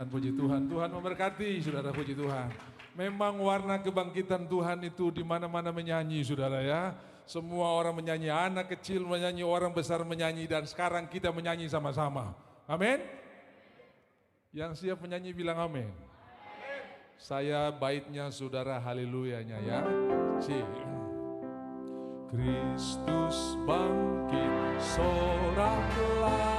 Dan puji Tuhan, Tuhan memberkati saudara, puji Tuhan. Memang warna kebangkitan Tuhan itu di mana-mana menyanyi saudara ya. Semua orang menyanyi, anak kecil menyanyi, orang besar menyanyi, dan sekarang kita menyanyi sama-sama. Amin. Yang siap menyanyi bilang amin. Saya baitnya saudara, haleluyanya ya. Kristus bangkit soraklah.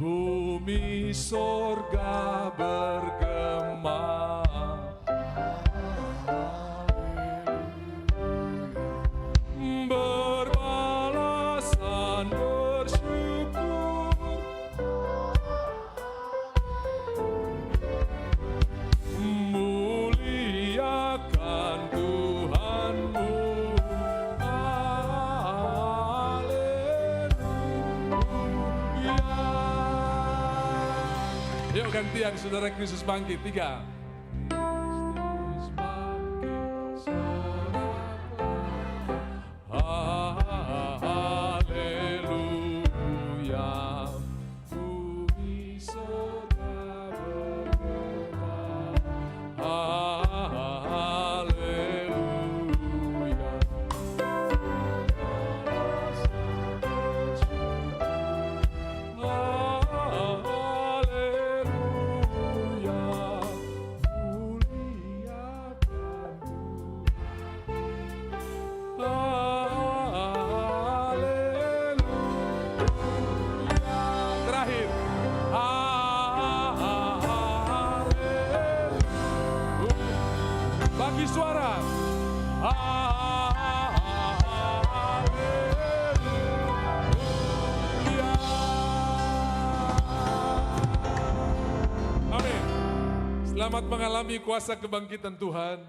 Bumi sorga bergema, berbalasan bersyukur, muliakan Tuhanmu. Yuk gantian saudara, Kristus bangkit, 3. Kristus bangkit soraklah, haleluya. Bumi sorga bergema, haleluya. Bagi suara. Amin. Selamat mengalami kuasa kebangkitan Tuhan.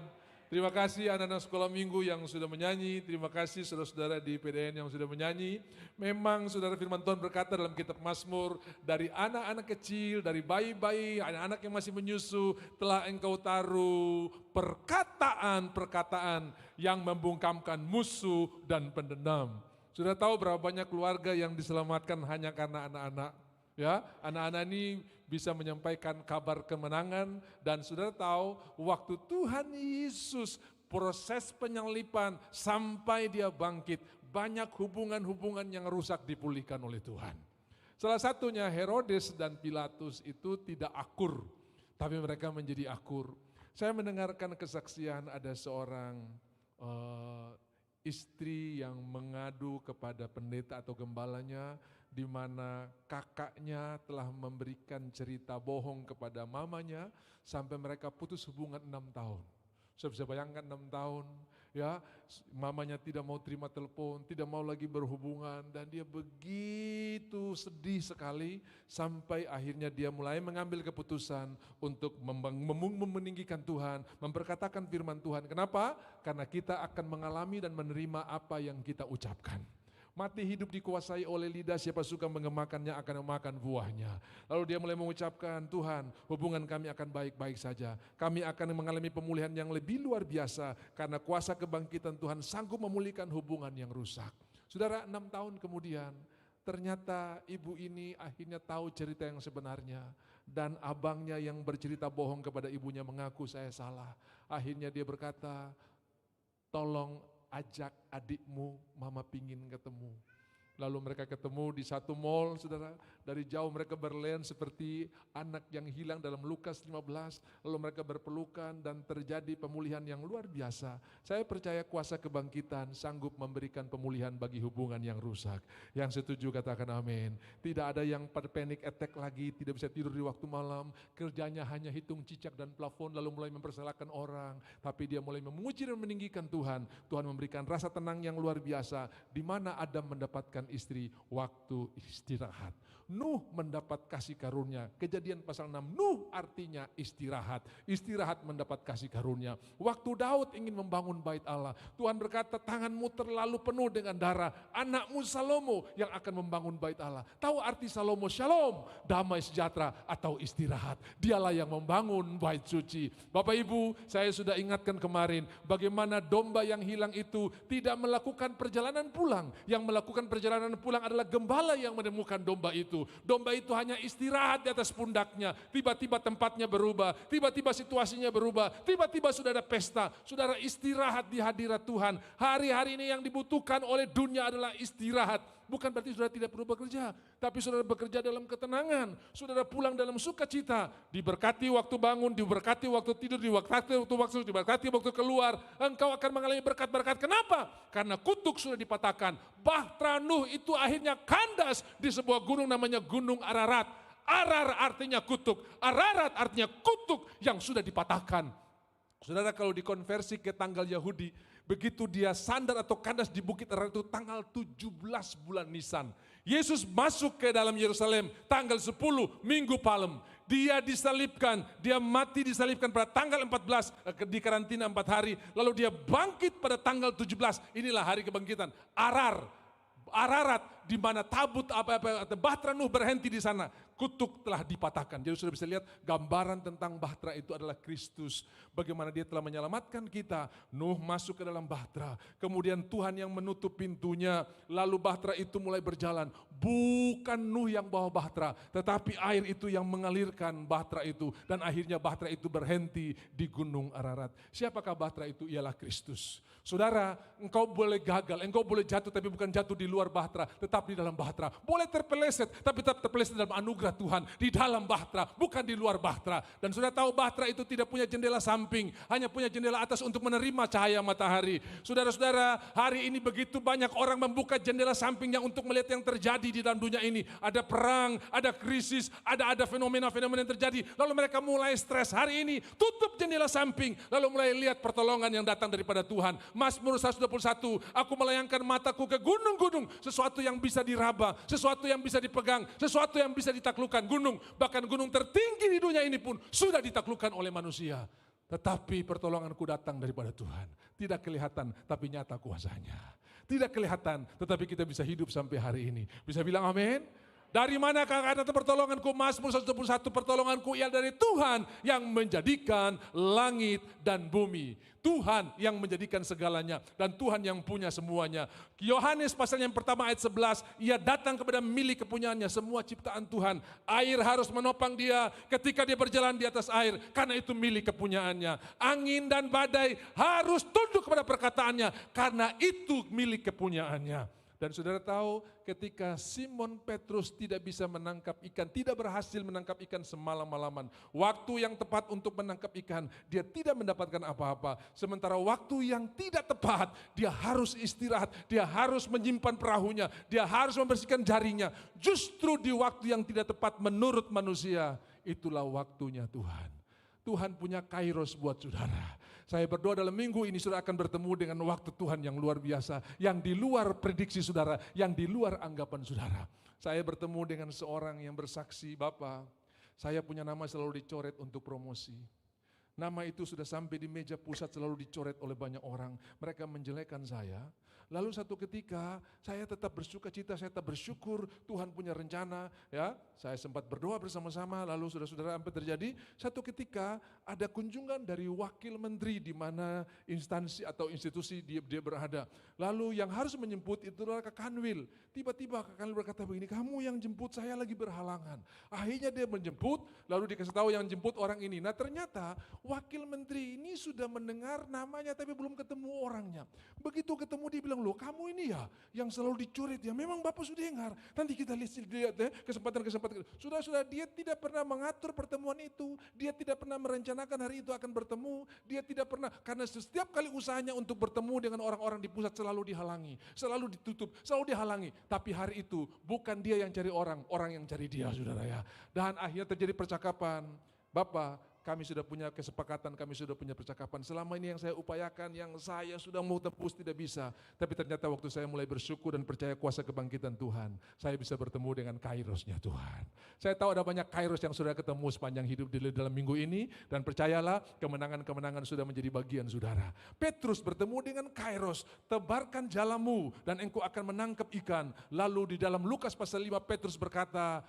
Terima kasih anak-anak sekolah minggu yang sudah menyanyi. Terima kasih saudara-saudara di PDN yang sudah menyanyi. Memang saudara firman Tuhan berkata dalam kitab Mazmur, dari anak-anak kecil, dari bayi-bayi, anak-anak yang masih menyusu, telah engkau taruh perkataan-perkataan yang membungkamkan musuh dan pendendam. Sudah tahu berapa banyak keluarga yang diselamatkan hanya karena anak-anak? Ya, anak-anak ini bisa menyampaikan kabar kemenangan, dan saudara tahu waktu Tuhan Yesus proses penyalipan sampai dia bangkit, banyak hubungan-hubungan yang rusak dipulihkan oleh Tuhan. Salah satunya Herodes dan Pilatus itu tidak akur, tapi mereka menjadi akur. Saya mendengarkan kesaksian ada seorang istri yang mengadu kepada pendeta atau gembalanya, di mana kakaknya telah memberikan cerita bohong kepada mamanya sampai mereka putus hubungan 6 tahun. Saya bisa bayangkan 6 tahun ya, mamanya tidak mau terima telepon, tidak mau lagi berhubungan, dan dia begitu sedih sekali sampai akhirnya dia mulai mengambil keputusan untuk meninggikan Tuhan, memperkatakan firman Tuhan. Kenapa? Karena kita akan mengalami dan menerima apa yang kita ucapkan. Mati hidup dikuasai oleh lidah, siapa suka mengemakannya akan memakan buahnya. Lalu dia mulai mengucapkan, Tuhan, hubungan kami akan baik-baik saja. Kami akan mengalami pemulihan yang lebih luar biasa karena kuasa kebangkitan Tuhan sanggup memulihkan hubungan yang rusak. Saudara, 6 tahun kemudian ternyata ibu ini akhirnya tahu cerita yang sebenarnya, dan abangnya yang bercerita bohong kepada ibunya mengaku saya salah. Akhirnya dia berkata, tolong ajak adikmu, mama pingin ketemu. Lalu mereka ketemu di satu mall, saudara. Dari jauh mereka berlarian seperti anak yang hilang dalam Lukas 15. Lalu mereka berpelukan dan terjadi pemulihan yang luar biasa. Saya percaya kuasa kebangkitan sanggup memberikan pemulihan bagi hubungan yang rusak. Yang setuju katakan amin. Tidak ada yang panic attack lagi, tidak bisa tidur di waktu malam. Kerjanya hanya hitung cicak dan plafon lalu mulai mempersalahkan orang. Tapi dia mulai memuji dan meninggikan Tuhan. Tuhan memberikan rasa tenang yang luar biasa. Di mana Adam mendapatkan istri waktu istirahat. Nuh mendapat kasih karunia. Kejadian pasal 6, Nuh artinya istirahat. Istirahat mendapat kasih karunia. Waktu Daud ingin membangun bait Allah, Tuhan berkata, tanganmu terlalu penuh dengan darah. Anakmu Salomo yang akan membangun bait Allah. Tahu arti Salomo? Shalom, damai sejahtera atau istirahat. Dialah yang membangun bait suci. Bapak Ibu, saya sudah ingatkan kemarin bagaimana domba yang hilang itu tidak melakukan perjalanan pulang. Yang melakukan perjalanan perjalanan pulang adalah gembala yang menemukan domba itu. Domba itu hanya istirahat di atas pundaknya. Tiba-tiba tempatnya berubah, tiba-tiba situasinya berubah, tiba-tiba sudah ada pesta. Saudara istirahat di hadirat Tuhan. Hari-hari ini yang dibutuhkan oleh dunia adalah istirahat. Bukan berarti saudara tidak perlu bekerja, tapi saudara bekerja dalam ketenangan. Saudara pulang dalam sukacita, diberkati waktu bangun, diberkati waktu tidur, diberkati waktu waktu, diberkati waktu keluar. Engkau akan mengalami berkat-berkat. Kenapa? Karena kutuk sudah dipatahkan. Bahtera Nuh itu akhirnya kandas di sebuah gunung namanya Gunung Ararat. Arar artinya kutuk, Ararat artinya kutuk yang sudah dipatahkan. Saudara kalau dikonversi ke tanggal Yahudi, begitu dia sandar atau kandas di Bukit Ararat itu tanggal 17 bulan Nisan. Yesus masuk ke dalam Yerusalem tanggal 10 Minggu Palem. Dia disalibkan, dia mati disalibkan pada tanggal 14, di karantina 4 hari. Lalu dia bangkit pada tanggal 17, inilah hari kebangkitan. Ararat, di mana tabut Bahtera Nuh berhenti di sana. Kutuk telah dipatahkan. Jadi sudah bisa lihat gambaran tentang Bahtera itu adalah Kristus. Bagaimana dia telah menyelamatkan kita. Nuh masuk ke dalam Bahtera. Kemudian Tuhan yang menutup pintunya. Lalu Bahtera itu mulai berjalan. Bukan Nuh yang bawa Bahtera, tetapi air itu yang mengalirkan Bahtera itu. Dan akhirnya Bahtera itu berhenti di Gunung Ararat. Siapakah Bahtera itu? Ialah Kristus. Saudara, engkau boleh gagal, engkau boleh jatuh tapi bukan jatuh di luar Bahtera, tetap di dalam Bahtera. Boleh terpeleset tapi tetap terpeleset dalam anugerah Tuhan, di dalam Bahtera, bukan di luar Bahtera. Dan sudah tahu Bahtera itu tidak punya jendela samping, hanya punya jendela atas untuk menerima cahaya matahari. Saudara-saudara, hari ini begitu banyak orang membuka jendela sampingnya untuk melihat yang terjadi di dalam dunia ini. Ada perang, ada krisis, ada fenomena-fenomena yang terjadi. Lalu mereka mulai stres. Hari ini tutup jendela samping, lalu mulai lihat pertolongan yang datang daripada Tuhan. Mazmur 121, aku melayangkan mataku ke gunung-gunung, sesuatu yang bisa diraba, sesuatu yang bisa dipegang, sesuatu yang bisa ditaklukkan. Gunung, bahkan gunung tertinggi di dunia ini pun sudah ditaklukkan oleh manusia. Tetapi pertolonganku datang daripada Tuhan. Tidak kelihatan tapi nyata kuasanya. Tidak kelihatan tetapi kita bisa hidup sampai hari ini. Bisa bilang amin? Dari manakah kata pertolonganku? Mazmur 121, pertolonganku ialah dari Tuhan yang menjadikan langit dan bumi. Tuhan yang menjadikan segalanya dan Tuhan yang punya semuanya. Yohanes pasal yang pertama ayat 11, ia datang kepada milik kepunyaannya, semua ciptaan Tuhan. Air harus menopang dia ketika dia berjalan di atas air, karena itu milik kepunyaannya. Angin dan badai harus tunduk kepada perkataannya, karena itu milik kepunyaannya. Dan saudara tahu ketika Simon Petrus tidak bisa menangkap ikan, tidak berhasil menangkap ikan semalam-malaman. Waktu yang tepat untuk menangkap ikan, dia tidak mendapatkan apa-apa. Sementara waktu yang tidak tepat, dia harus istirahat, dia harus menyimpan perahunya, dia harus membersihkan jaringnya. Justru di waktu yang tidak tepat menurut manusia, itulah waktunya Tuhan. Tuhan punya kairos buat saudara. Saya berdoa dalam minggu ini saudara akan bertemu dengan waktu Tuhan yang luar biasa, yang di luar prediksi saudara, yang di luar anggapan saudara. Saya bertemu dengan seorang yang bersaksi, Bapak, saya punya nama selalu dicoret untuk promosi. Nama itu sudah sampai di meja pusat selalu dicoret oleh banyak orang. Mereka menjelekkan saya. Lalu satu ketika saya tetap bersuka cita, saya tetap bersyukur Tuhan punya rencana. Ya, saya sempat berdoa bersama-sama. Lalu saudara-saudara apa terjadi? Satu ketika ada kunjungan dari wakil menteri di mana instansi atau institusi dia berada. Lalu yang harus menjemput itu adalah Kak Kanwil. Tiba-tiba Kak Kanwil berkata begini, kamu yang jemput saya lagi berhalangan. Akhirnya dia menjemput, lalu dikasih tahu yang jemput orang ini. Nah ternyata wakil menteri ini sudah mendengar namanya tapi belum ketemu orangnya. Begitu ketemu dia bilang, loh kamu ini ya yang selalu dicoret ya, memang Bapak sudah dengar. Nanti kita lihat ya, kesempatan-kesempatan. Sudah dia tidak pernah mengatur pertemuan itu. Dia tidak pernah merencanakan hari itu akan bertemu. Dia tidak pernah, karena setiap kali usahanya untuk bertemu dengan orang-orang di pusat selalu dihalangi. Selalu ditutup, selalu dihalangi. Tapi hari itu bukan dia yang cari orang, orang yang cari dia saudara ya. Dan akhirnya terjadi percakapan, Bapak, kami sudah punya kesepakatan, kami sudah punya percakapan. Selama ini yang saya upayakan, yang saya sudah mau tembus tidak bisa. Tapi ternyata waktu saya mulai bersyukur dan percaya kuasa kebangkitan Tuhan, saya bisa bertemu dengan kairosnya Tuhan. Saya tahu ada banyak kairos yang sudah ketemu sepanjang hidup di dalam minggu ini. Dan percayalah, kemenangan-kemenangan sudah menjadi bagian saudara. Petrus bertemu dengan kairos, tebarkan jalamu dan engkau akan menangkap ikan. Lalu di dalam Lukas pasal 5 Petrus berkata,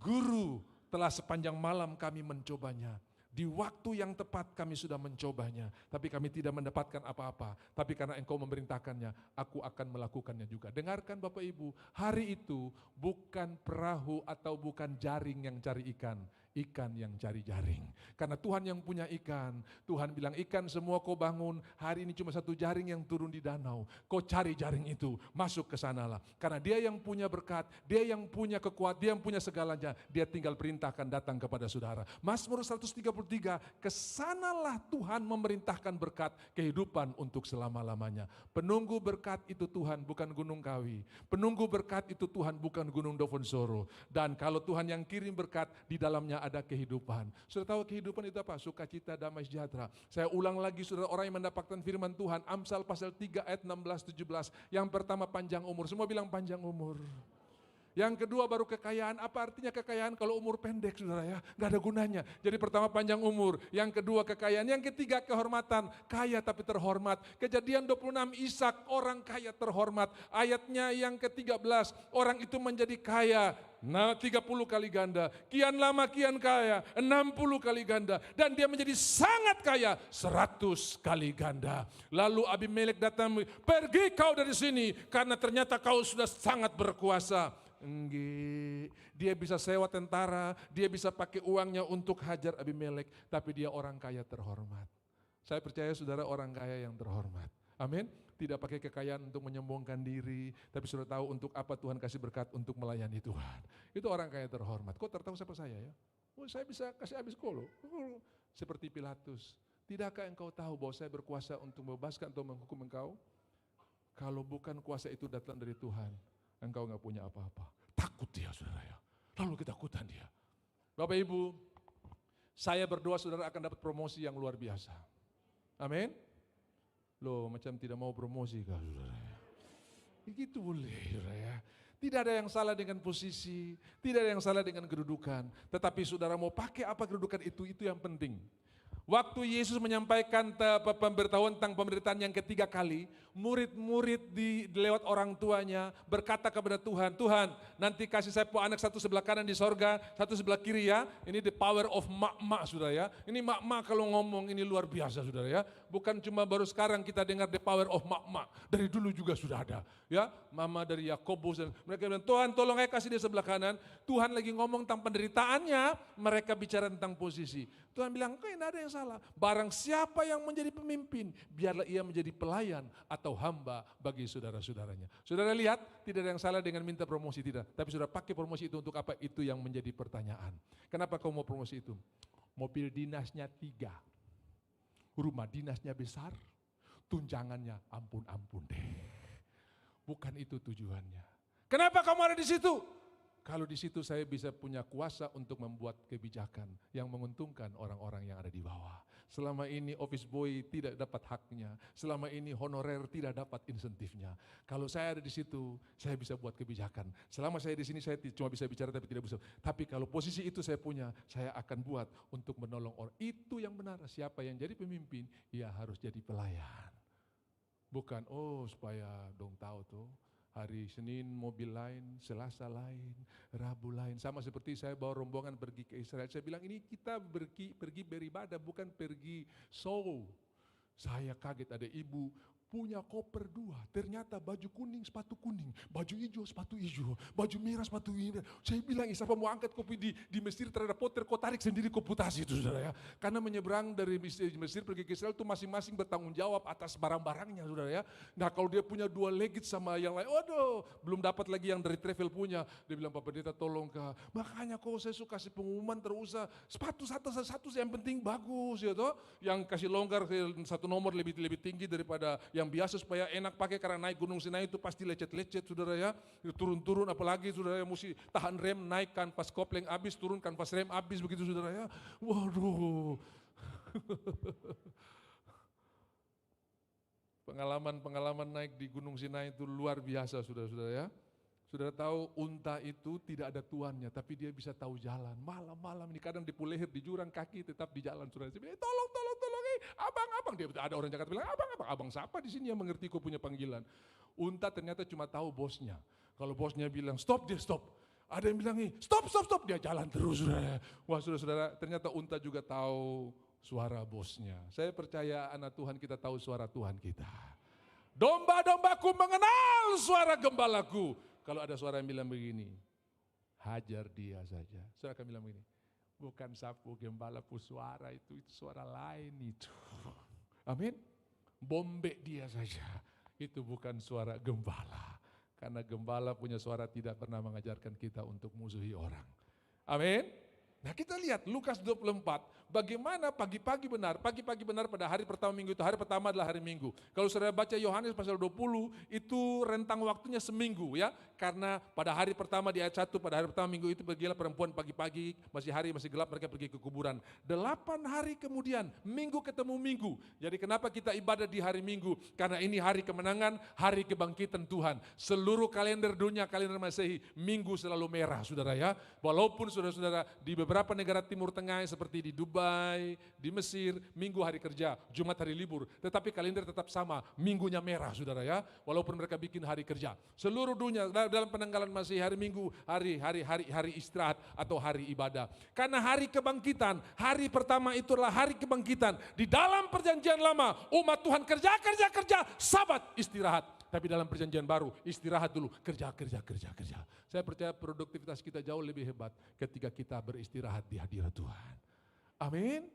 Guru, telah sepanjang malam kami mencobanya. Di waktu yang tepat kami sudah mencobanya, tapi kami tidak mendapatkan apa-apa. Tapi karena Engkau memerintahkannya, aku akan melakukannya juga. Dengarkan Bapak Ibu, hari itu bukan perahu atau bukan jaring yang cari ikan. Ikan yang cari jaring. Karena Tuhan yang punya ikan. Tuhan bilang, ikan semua kau bangun, hari ini cuma satu jaring yang turun di danau. Kau cari jaring itu, masuk ke sanalah. Karena dia yang punya berkat, dia yang punya kekuatan, dia yang punya segalanya. Dia tinggal perintahkan datang kepada saudara. Mazmur 133, kesanalah Tuhan memerintahkan berkat kehidupan untuk selama-lamanya. Penunggu berkat itu Tuhan, bukan Gunung Kawi. Penunggu berkat itu Tuhan, bukan Gunung Dovonsoro. Dan kalau Tuhan yang kirim berkat, di dalamnya ada kehidupan. Sudah tahu kehidupan itu apa? Sukacita, damai sejahtera. Saya ulang lagi, saudara, orang yang mendapatkan firman Tuhan, Amsal pasal 3 ayat 16-17. Yang pertama panjang umur, semua bilang panjang umur. Yang kedua baru kekayaan. Apa artinya kekayaan kalau umur pendek, saudara ya? Gak ada gunanya. Jadi pertama panjang umur, yang kedua kekayaan, yang ketiga kehormatan. Kaya tapi terhormat. Kejadian 26, Ishak orang kaya terhormat. Ayatnya yang ke-13, orang itu menjadi kaya. Nah 30 kali ganda, kian lama kian kaya, 60 kali ganda. Dan dia menjadi sangat kaya, 100 kali ganda. Lalu Abimelek datang, pergi kau dari sini, karena ternyata kau sudah sangat berkuasa. Enggak, dia bisa sewa tentara, dia bisa pakai uangnya untuk hajar Abimelek, tapi dia orang kaya terhormat. Saya percaya saudara orang kaya yang terhormat. Amin. Tidak pakai kekayaan untuk menyombongkan diri, tapi sudah tahu untuk apa Tuhan kasih berkat untuk melayani Tuhan. Itu orang kaya terhormat. Kok tertahu siapa saya ya? Oh, saya bisa kasih habis kolo. Seperti Pilatus. Tidakkah engkau tahu bahwa saya berkuasa untuk membebaskan atau menghukum engkau? Kalau bukan kuasa itu datang dari Tuhan, engkau nggak punya apa-apa. Takut dia, saudara ya. Lalu ketakutan dia. Bapak Ibu, saya berdoa saudara akan dapat promosi yang luar biasa. Amin. Loh, macam tidak mau promosi kah, saudara ya? Begitu boleh, saudara ya. Tidak ada yang salah dengan posisi, tidak ada yang salah dengan kedudukan. Tetapi saudara mau pakai apa kedudukan itu yang penting. Waktu Yesus menyampaikan pemberitahuan tentang pemberitaan yang ketiga kali, murid-murid lewat orang tuanya berkata kepada Tuhan, Tuhan nanti kasih saya anak satu sebelah kanan di sorga, satu sebelah kiri ya. Ini the power of mak-mak, saudara ya. Ini mak-mak kalau ngomong ini luar biasa, saudara ya. Bukan cuma baru sekarang kita dengar the power of mak-mak, dari dulu juga sudah ada. Ya, mama dari Yakobus dan mereka bilang, Tuhan tolong saya kasih di sebelah kanan. Tuhan lagi ngomong tentang penderitaannya, mereka bicara tentang posisi. Tuhan bilang, tidak ada yang salah. Barang siapa yang menjadi pemimpin, biarlah ia menjadi pelayan atau hamba bagi saudara-saudaranya. Saudara lihat, tidak ada yang salah dengan minta promosi, tidak. Tapi saudara pakai promosi itu untuk apa? Itu yang menjadi pertanyaan. Kenapa kau mau promosi itu? Mobil dinasnya 3, rumah dinasnya besar, tunjangannya ampun-ampun deh. Bukan itu tujuannya. Kenapa kamu ada di situ? Kalau di situ saya bisa punya kuasa untuk membuat kebijakan yang menguntungkan orang-orang yang ada di bawah. Selama ini office boy tidak dapat haknya, selama ini honorer tidak dapat insentifnya. Kalau saya ada di situ, saya bisa buat kebijakan. Selama saya di sini saya cuma bisa bicara tapi tidak bisa. Tapi kalau posisi itu saya punya, saya akan buat untuk menolong orang. Itu yang benar. Siapa yang jadi pemimpin, ia harus jadi pelayan. Bukan, supaya dong tahu tuh. Hari Senin mobil lain, Selasa lain, Rabu lain. Sama seperti saya bawa rombongan pergi ke Israel. Saya bilang ini kita pergi beribadah bukan pergi show. Saya kaget ada ibu punya koper 2, ternyata baju kuning, sepatu kuning, baju hijau, sepatu hijau, baju merah, sepatu merah. Saya bilang, siapa mau angkat kopi di Mesir terhadap Potter, kau tarik sendiri koputasi itu, saudara ya. Karena menyeberang dari Mesir pergi ke Israel itu masing-masing bertanggung jawab atas barang-barangnya, saudara ya. Nah kalau dia punya 2 legit sama yang lain, waduh, belum dapat lagi yang dari travel punya. Dia bilang, Pak Pendeta tolong kah, makanya kok saya suka kasih pengumuman terus, sepatu satu yang penting bagus ya toh. Yang kasih longgar 1 nomor lebih tinggi daripada yang biasa supaya enak pakai karena naik Gunung Sinai itu pasti lecet-lecet saudara ya. Turun-turun apalagi saudara ya mesti tahan rem, naik kanvas kopling habis, turun kanvas rem habis begitu saudara ya. Waduh. Pengalaman naik di Gunung Sinai itu luar biasa saudara-saudara ya. Saudara tahu unta itu tidak ada tuannya tapi dia bisa tahu jalan. Malam-malam ini kadang di leher, di jurang kaki tetap di jalan saudara. Saya bilang, tolong abang. Dia ada orang Jakarta bilang, abang siapa di sini yang mengerti kau punya panggilan. Unta ternyata cuma tahu bosnya. Kalau bosnya bilang stop, dia stop. Ada yang bilang, stop, dia jalan terus. Saudara. Wah saudara-saudara, ternyata unta juga tahu suara bosnya. Saya percaya anak Tuhan kita tahu suara Tuhan kita. Domba-dombaku mengenal suara gembalaku. Kalau ada suara yang bilang begini, hajar dia saja. Saudara akan bilang begini, bukan sapu gembala suara itu suara lain itu. Amin. Bombek dia saja. Itu bukan suara gembala. Karena gembala punya suara tidak pernah mengajarkan kita untuk musuhi orang. Amin. Nah kita lihat Lukas 24, bagaimana pagi-pagi benar pada hari pertama minggu itu, hari pertama adalah hari Minggu. Kalau saudara baca Yohanes pasal 20, itu rentang waktunya seminggu ya. Karena pada hari pertama di ayat 1, pada hari pertama minggu itu pergilah perempuan pagi-pagi, masih gelap mereka pergi ke kuburan. 8 hari kemudian, minggu ketemu minggu. Jadi kenapa kita ibadah di hari Minggu? Karena ini hari kemenangan, hari kebangkitan Tuhan. Seluruh kalender dunia, kalender Masehi, Minggu selalu merah saudara ya. Walaupun saudara-saudara di beberapa negara Timur Tengah seperti di Dubai, di Mesir, Minggu hari kerja, Jumat hari libur. Tetapi kalender tetap sama, Minggunya merah saudara ya. Walaupun mereka bikin hari kerja. Seluruh dunia dalam penanggalan Masehi hari Minggu, hari istirahat atau hari ibadah. Karena hari kebangkitan, hari pertama itu adalah hari kebangkitan. Di dalam perjanjian lama, umat Tuhan kerja, Sabat istirahat. Tapi dalam perjanjian baru, istirahat dulu, kerja. Saya percaya produktivitas kita jauh lebih hebat ketika kita beristirahat di hadirat Tuhan. Amin.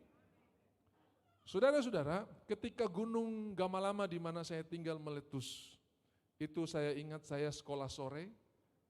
Saudara-saudara, ketika gunung Gamalama di mana saya tinggal meletus, itu saya ingat saya sekolah sore,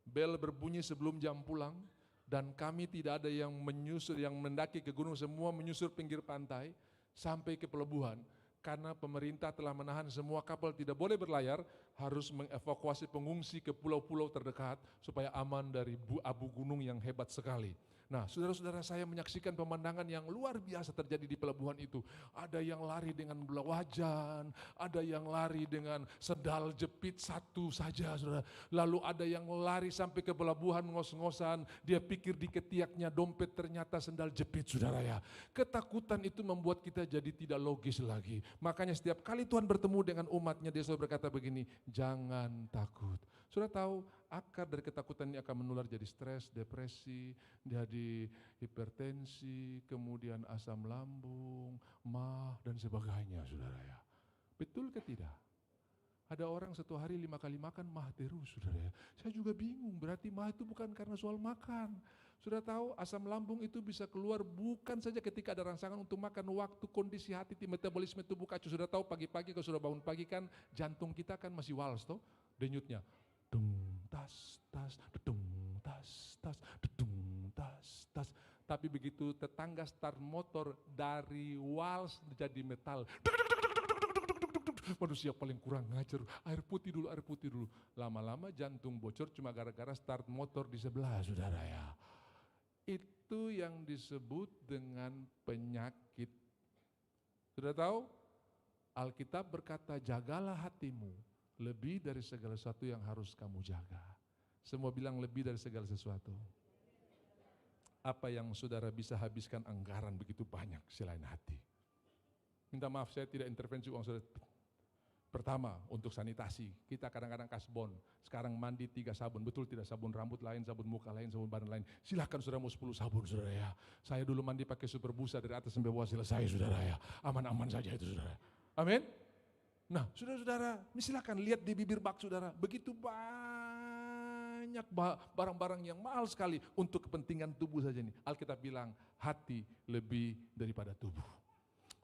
bel berbunyi sebelum jam pulang, dan kami tidak ada yang menyusur, yang mendaki ke gunung, semua menyusur pinggir pantai sampai ke pelabuhan. Karena pemerintah telah menahan semua kapal tidak boleh berlayar, harus mengevakuasi pengungsi ke pulau-pulau terdekat supaya aman dari abu gunung yang hebat sekali. Nah, saudara-saudara, saya menyaksikan pemandangan yang luar biasa terjadi di pelabuhan itu. Ada yang lari dengan bola wajan, ada yang lari dengan sendal jepit satu saja, saudara. Lalu ada yang lari sampai ke pelabuhan ngos-ngosan, dia pikir di ketiaknya dompet, ternyata sendal jepit, saudara ya. Ketakutan itu membuat kita jadi tidak logis lagi. Makanya setiap kali Tuhan bertemu dengan umatnya, dia selalu berkata begini, jangan takut. Sudah tahu akar dari ketakutan ini akan menular jadi stres, depresi, jadi hipertensi, kemudian asam lambung, mah dan sebagainya, saudara ya. Betul ke tidak? Ada orang 1 hari 5 kali makan mah terus, saudara ya. Saya juga bingung, berarti mah itu bukan karena soal makan. Sudah tahu asam lambung itu bisa keluar bukan saja ketika ada rangsangan untuk makan, waktu kondisi hati, metabolisme tubuh kacau. Sudah tahu pagi-pagi kalau sudah bangun pagi kan jantung kita kan masih wals toh, denyutnya. Dung tas tas, dung tas tas, dung tas tas. Tapi begitu tetangga start motor dari wals jadi metal. Manusia paling kurang ngajar, air putih dulu. Lama-lama jantung bocor cuma gara-gara start motor di sebelah, saudara ya. Itu yang disebut dengan penyakit. Sudah tahu? Alkitab berkata, jagalah hatimu lebih dari segala sesuatu yang harus kamu jaga. Semua bilang lebih dari segala sesuatu. Apa yang saudara bisa habiskan anggaran begitu banyak selain hati? Minta maaf, saya tidak intervensi uang saudara. Pertama, untuk sanitasi, kita kadang-kadang kasbon. Sekarang mandi 3 sabun, betul tidak? Sabun rambut lain, sabun muka lain, sabun badan lain. Silahkan saudara mau 10 sabun, saudara ya. Saya dulu mandi pakai super busa dari atas sampai bawah selesai, saudara ya. Aman-aman saja itu, saudara. Amin. Nah, saudara-saudara, silakan lihat di bibir bak saudara, begitu banyak barang-barang yang mahal sekali untuk kepentingan tubuh saja nih. Alkitab bilang, hati lebih daripada tubuh.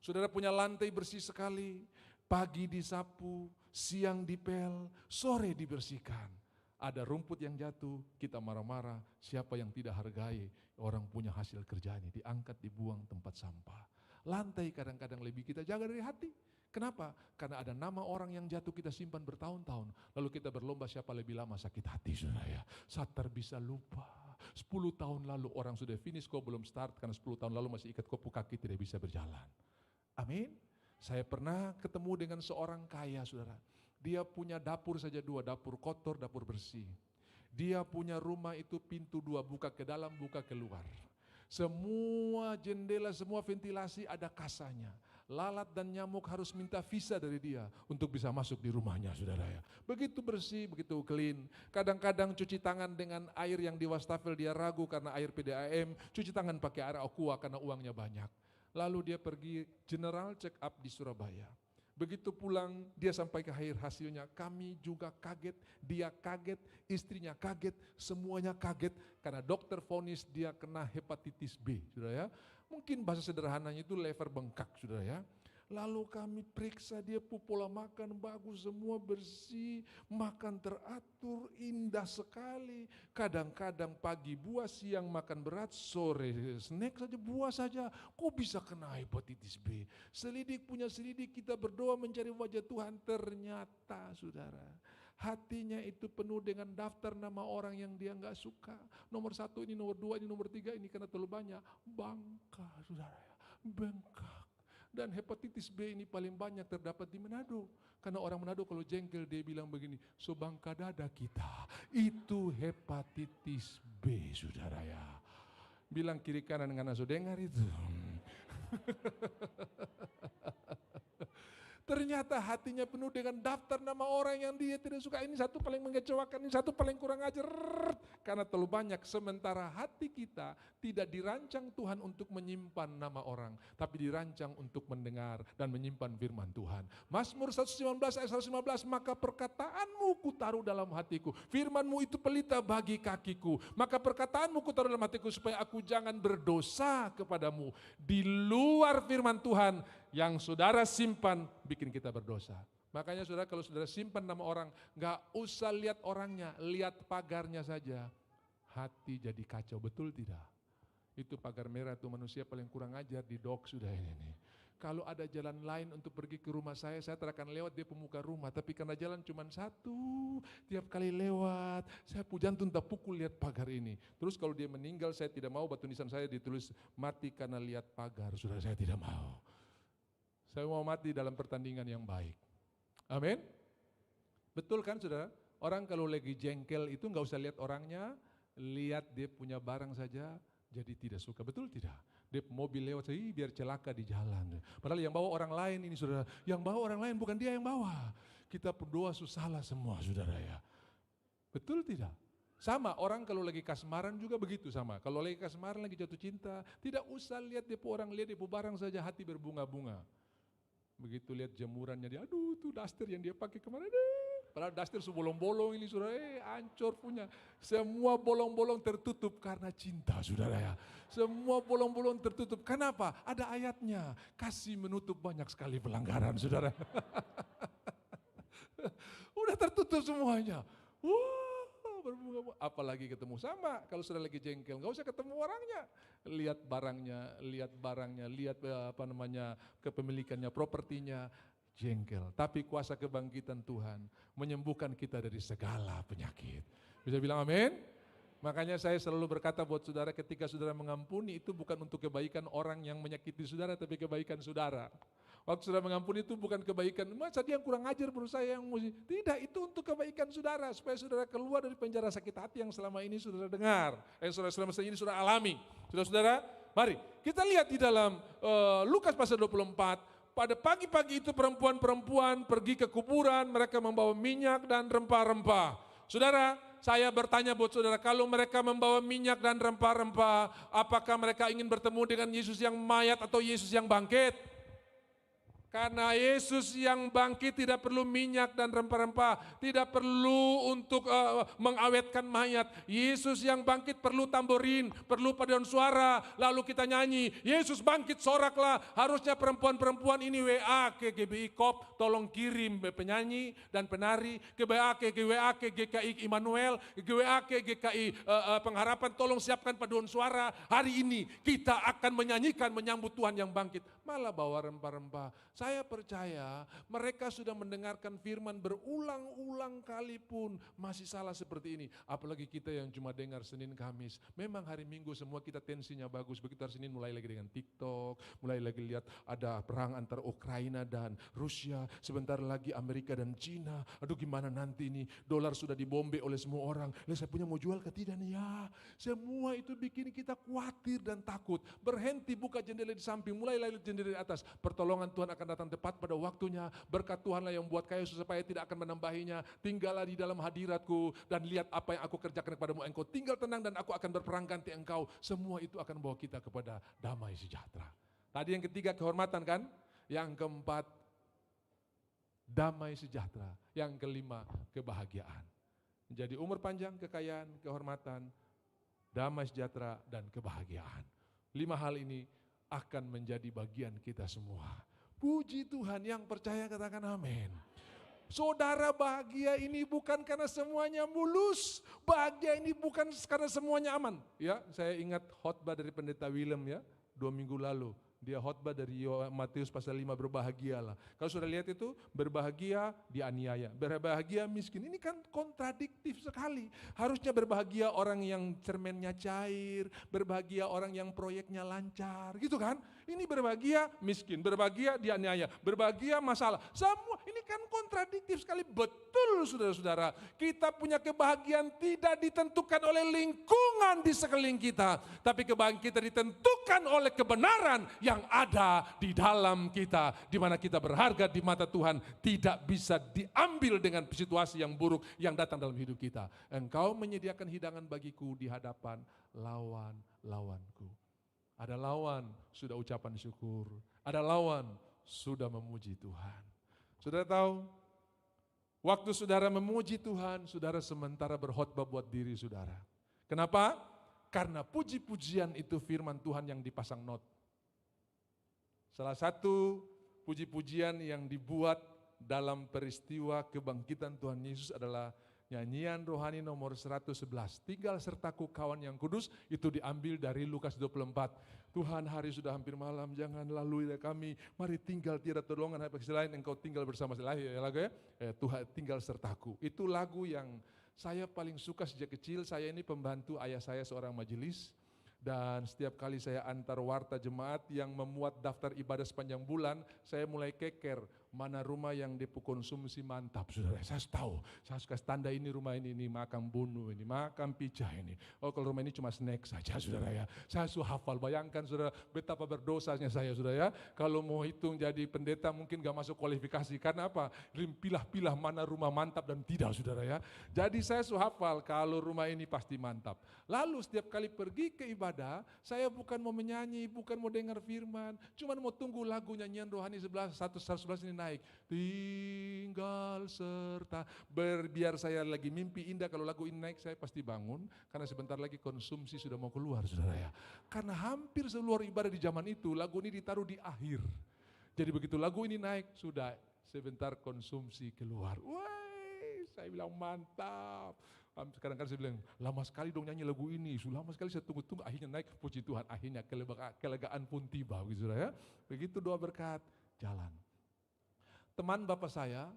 Saudara punya lantai bersih sekali, pagi disapu, siang dipel, sore dibersihkan. Ada rumput yang jatuh, kita marah-marah, siapa yang tidak hargai orang punya hasil kerjanya, diangkat, dibuang tempat sampah. Lantai kadang-kadang lebih kita jaga dari hati. Kenapa? Karena ada nama orang yang jatuh kita simpan bertahun-tahun. Lalu kita berlomba siapa lebih lama sakit hati, saudara ya. Satar bisa lupa. 10 tahun lalu orang sudah finish, kok belum start. Karena 10 tahun lalu masih ikat kopu kaki tidak bisa berjalan. Amin. Saya pernah ketemu dengan seorang kaya, saudara. Dia punya dapur saja 2, dapur kotor, dapur bersih. Dia punya rumah itu pintu 2, buka ke dalam, buka keluar. Semua jendela, semua ventilasi ada kasanya. Lalat dan nyamuk harus minta visa dari dia untuk bisa masuk di rumahnya, saudara ya. Begitu bersih, begitu clean. Kadang-kadang cuci tangan dengan air yang di wastafel dia ragu karena air PDAM, cuci tangan pakai air aqua karena uangnya banyak. Lalu dia pergi general check up di Surabaya. Begitu pulang dia sampai ke akhir hasilnya, kami juga kaget, dia kaget, istrinya kaget, semuanya kaget karena dokter vonis dia kena hepatitis B, saudara ya. Mungkin bahasa sederhananya itu lever bengkak, saudara ya. Lalu kami periksa dia pola makan bagus, semua bersih, makan teratur, indah sekali. Kadang-kadang pagi buah, siang makan berat, sore snack saja, buah saja. Kok bisa kena hepatitis B? Selidik punya selidik, kita berdoa mencari wajah Tuhan. Ternyata saudara, hatinya itu penuh dengan daftar nama orang yang dia nggak suka. Nomor 1 ini, nomor 2 ini, nomor 3 ini karena terlalu banyak. Bangka saudara ya, bengkak. Dan hepatitis B ini paling banyak terdapat di Manado. Karena orang Manado kalau jengkel dia bilang begini, so bangka dada kita. Itu hepatitis B saudara ya. Bilang kiri kanan karena so dengar itu. Ternyata hatinya penuh dengan daftar nama orang yang dia tidak suka. Ini satu paling mengecewakan, ini satu paling kurang ajar. Karena terlalu banyak. Sementara hati kita tidak dirancang Tuhan untuk menyimpan nama orang. Tapi dirancang untuk mendengar dan menyimpan firman Tuhan. Mazmur 119 ayat 115, maka perkataanmu kutaruh dalam hatiku. Firmanmu itu pelita bagi kakiku. Maka perkataanmu kutaruh dalam hatiku supaya aku jangan berdosa kepadamu. Di luar firman Tuhan yang saudara simpan bikin kita berdosa. Makanya saudara kalau saudara simpan nama orang, gak usah lihat orangnya, lihat pagarnya saja. Hati jadi kacau, betul tidak? Itu pagar merah tuh manusia paling kurang ajar di dok sudah ini. Kalau ada jalan lain untuk pergi ke rumah saya tak akan lewat dia pemuka rumah. Tapi karena jalan cuma satu, tiap kali lewat, saya jantung tak pukul lihat pagar ini. Terus kalau dia meninggal saya tidak mau batu nisan saya ditulis mati karena lihat pagar, saudara saya tidak mau. Saya mau mati dalam pertandingan yang baik. Amin. Betul kan saudara? Orang kalau lagi jengkel itu gak usah lihat orangnya, lihat dia punya barang saja, jadi tidak suka. Betul tidak? Dia mobil lewat, biar celaka di jalan. Padahal yang bawa orang lain ini saudara, yang bawa orang lain bukan dia yang bawa. Kita berdoa susahlah semua saudara ya. Betul tidak? Sama orang kalau lagi kasmaran juga begitu sama. Kalau lagi kasmaran, lagi jatuh cinta, tidak usah lihat dia orang, lihat dia barang saja, hati berbunga-bunga. Begitu lihat jemurannya dia, aduh tuh daster yang dia pakai kemarin, padahal daster sebolong-bolong ini saudara, hancur punya. Semua bolong-bolong tertutup karena cinta saudara ya. Semua bolong-bolong tertutup, kenapa? Ada ayatnya, kasih menutup banyak sekali pelanggaran saudara. Udah tertutup semuanya. Berbunga-bunga, apalagi ketemu sama. Kalau sudah lagi jengkel, nggak usah ketemu orangnya. Lihat barangnya, lihat kepemilikannya, propertinya, jengkel. Tapi kuasa kebangkitan Tuhan menyembuhkan kita dari segala penyakit. Bisa bilang amin? Makanya saya selalu berkata buat saudara, ketika saudara mengampuni itu bukan untuk kebaikan orang yang menyakiti saudara, tapi kebaikan saudara. Waktu saudara mengampuni itu bukan kebaikan, masa dia yang kurang ajar menurut saya yang mesti. Tidak, itu untuk kebaikan saudara, supaya saudara keluar dari penjara sakit hati yang selama ini saudara dengar, selama ini saudara alami. Saudara-saudara, mari kita lihat di dalam Lukas pasal 24, pada pagi-pagi itu perempuan-perempuan pergi ke kuburan, mereka membawa minyak dan rempah-rempah. Saudara, saya bertanya buat saudara, kalau mereka membawa minyak dan rempah-rempah, apakah mereka ingin bertemu dengan Yesus yang mayat atau Yesus yang bangkit? Karena Yesus yang bangkit tidak perlu minyak dan rempah-rempah, tidak perlu untuk mengawetkan mayat. Yesus yang bangkit perlu tamborin, perlu paduan suara, lalu kita nyanyi, Yesus bangkit soraklah. Harusnya perempuan-perempuan ini WA ke GBI KOP, tolong kirim penyanyi dan penari, ke WA ke GKI Immanuel, ke WA ke GKI Pengharapan, tolong siapkan paduan suara. Hari ini kita akan menyanyikan menyambut Tuhan yang bangkit. Malah bawa rempah-rempah. Saya percaya mereka sudah mendengarkan firman berulang-ulang kali pun masih salah seperti ini. Apalagi kita yang cuma dengar Senin Kamis. Memang hari Minggu semua kita tensinya bagus. Begitu hari Senin mulai lagi dengan TikTok, mulai lagi lihat ada perang antara Ukraina dan Rusia, sebentar lagi Amerika dan Cina. Aduh gimana nanti ini, dolar sudah dibombe oleh semua orang. Saya punya mau jual ke tidak nih ya. Semua itu bikin kita khawatir dan takut. Berhenti buka jendela di samping, mulai lihat jendela sendiri dari atas. Pertolongan Tuhan akan datang tepat pada waktunya. Berkat Tuhanlah yang membuat kaya supaya tidak akan menambahinya. Tinggallah di dalam hadiratku dan lihat apa yang aku kerjakan kepadamu. Engkau tinggal tenang dan aku akan berperang ganti engkau. Semua itu akan membawa kita kepada damai sejahtera. Tadi yang ketiga kehormatan kan? Yang keempat damai sejahtera. Yang kelima kebahagiaan. Jadi umur panjang, kekayaan, kehormatan, damai sejahtera, dan kebahagiaan. 5 hal ini akan menjadi bagian kita semua. Puji Tuhan, yang percaya katakan amin. Saudara, bahagia ini bukan karena semuanya mulus. Bahagia ini bukan karena semuanya aman. Ya, saya ingat khotbah dari Pendeta Willem ya, 2 minggu lalu. Dia khotbah dari Matius pasal 5, berbahagialah. Kalau sudah lihat itu, berbahagia dianiaya, berbahagia miskin. Ini kan kontradiktif sekali. Harusnya berbahagia orang yang cermennya cair, berbahagia orang yang proyeknya lancar, gitu kan? Ini berbahagia miskin, berbahagia dianiaya, berbahagia masalah. Semua ini kan kontradiktif sekali. Betul saudara-saudara, kita punya kebahagiaan tidak ditentukan oleh lingkungan di sekeliling kita, tapi kebahagiaan kita ditentukan oleh kebenaran yang ada di dalam kita, di mana kita berharga di mata Tuhan, tidak bisa diambil dengan situasi yang buruk yang datang dalam hidup kita. Engkau menyediakan hidangan bagiku di hadapan lawan-lawanku. Ada lawan, sudah ucapan syukur. Ada lawan, sudah memuji Tuhan. Saudara tahu, waktu saudara memuji Tuhan, saudara sementara berkhotbah buat diri saudara. Kenapa? Karena puji-pujian itu firman Tuhan yang dipasang not. Salah satu puji-pujian yang dibuat dalam peristiwa kebangkitan Tuhan Yesus adalah nyanyian rohani nomor 111. Tinggal sertaku kawan yang kudus, itu diambil dari Lukas 24. Tuhan, hari sudah hampir malam, jangan lalui kami. Mari tinggal tiada tolongan hai bagi lain, engkau tinggal bersama saya. Lagu ya, Tuhan tinggal sertaku. Itu lagu yang saya paling suka sejak kecil. Saya ini pembantu ayah saya seorang majelis. Dan setiap kali saya antar warta jemaat yang memuat daftar ibadah sepanjang bulan, saya mulai keker mana rumah yang dikonsumsi mantap. Saudara, saya tahu, saya suka tanda ini rumah ini makam bunuh, ini makam pijah ini. Oh, kalau rumah ini cuma snack saja saudara ya. Saya suka hafal, bayangkan saudara betapa berdosanya saya saudara ya. Kalau mau hitung jadi pendeta mungkin gak masuk kualifikasi. Karena apa? Pilah-pilah mana rumah mantap dan tidak saudara ya. Jadi saya suka hafal kalau rumah ini pasti mantap. Lalu setiap kali pergi ke ibadah, saya bukan mau menyanyi, bukan mau dengar firman, cuma mau tunggu lagu nyanyian rohani 111 ini naik. Tinggal serta, biar saya lagi mimpi indah, kalau lagu ini naik saya pasti bangun, karena sebentar lagi konsumsi sudah mau keluar saudara ya. Karena hampir seluruh ibadah di zaman itu, lagu ini ditaruh di akhir. Jadi begitu lagu ini naik, sudah sebentar konsumsi keluar. Wah, saya bilang mantap. Kadang-kadang saya bilang, lama sekali dong nyanyi lagu ini, lama sekali saya tunggu-tunggu, akhirnya naik, puji Tuhan, akhirnya kelegaan pun tiba, gitu ya. Begitu doa berkat, jalan. Teman bapak saya,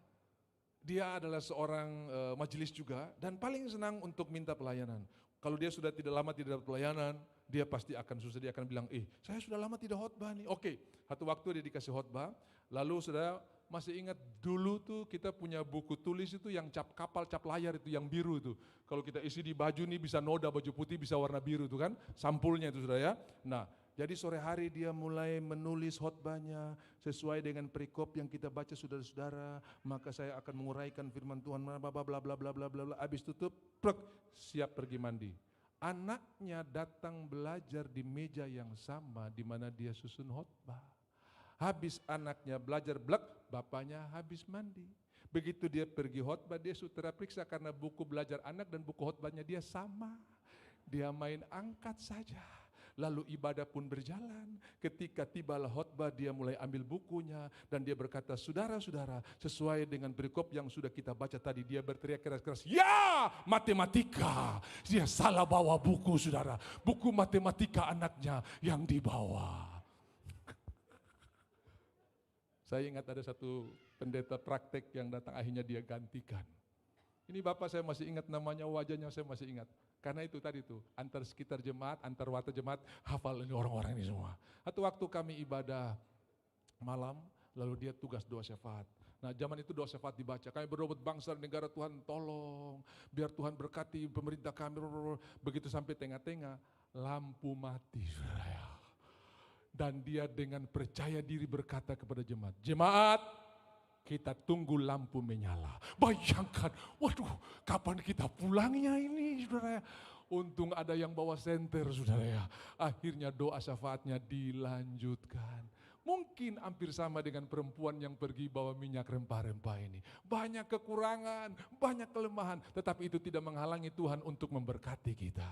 dia adalah seorang majelis juga, dan paling senang untuk minta pelayanan. Kalau dia sudah tidak lama tidak dapat pelayanan, dia pasti akan susah, dia akan bilang, saya sudah lama tidak khotbah nih. Oke, satu waktu dia dikasih khotbah, lalu saudara masih ingat dulu tuh kita punya buku tulis itu yang cap kapal, cap layar itu yang biru itu. Kalau kita isi di baju nih bisa noda, baju putih bisa warna biru itu kan, sampulnya itu saudara ya. Nah, jadi sore hari dia mulai menulis khotbahnya sesuai dengan perikop yang kita baca saudara-saudara. Maka saya akan menguraikan firman Tuhan, bla bla bla bla bla bla bla. Habis tutup, siap pergi mandi. Anaknya datang belajar di meja yang sama di mana dia susun khotbah. Habis anaknya belajar bapaknya habis mandi. Begitu dia pergi khotbah, dia sudah periksa karena buku belajar anak dan buku khotbahnya dia sama. Dia main angkat saja. Lalu ibadah pun berjalan. Ketika tibalah khotbah, dia mulai ambil bukunya dan dia berkata, saudara-saudara, sesuai dengan perikop yang sudah kita baca tadi, dia berteriak keras-keras, ya matematika. Dia salah bawa buku saudara, buku matematika anaknya yang dibawa. Saya ingat ada satu pendeta praktek yang datang, akhirnya dia gantikan. Ini bapak saya masih ingat namanya, wajahnya saya masih ingat. Karena itu tadi tuh, antar sekitar jemaat, antar warta jemaat, hafal ini orang-orang ini semua. Atau waktu kami ibadah malam, lalu dia tugas doa syafaat. Nah zaman itu doa syafaat dibaca, kami berdoa buat bangsa dan negara, Tuhan tolong, biar Tuhan berkati pemerintah kami. Begitu sampai tengah-tengah, lampu mati. Dan dia dengan percaya diri berkata kepada jemaat, "Jemaat, kita tunggu lampu menyala." Bayangkan, waduh, kapan kita pulangnya ini, saudara ya. Untung ada yang bawa senter, saudara ya. Akhirnya doa syafaatnya dilanjutkan. Mungkin hampir sama dengan perempuan yang pergi bawa minyak rempah-rempah ini. Banyak kekurangan, banyak kelemahan, tetapi itu tidak menghalangi Tuhan untuk memberkati kita.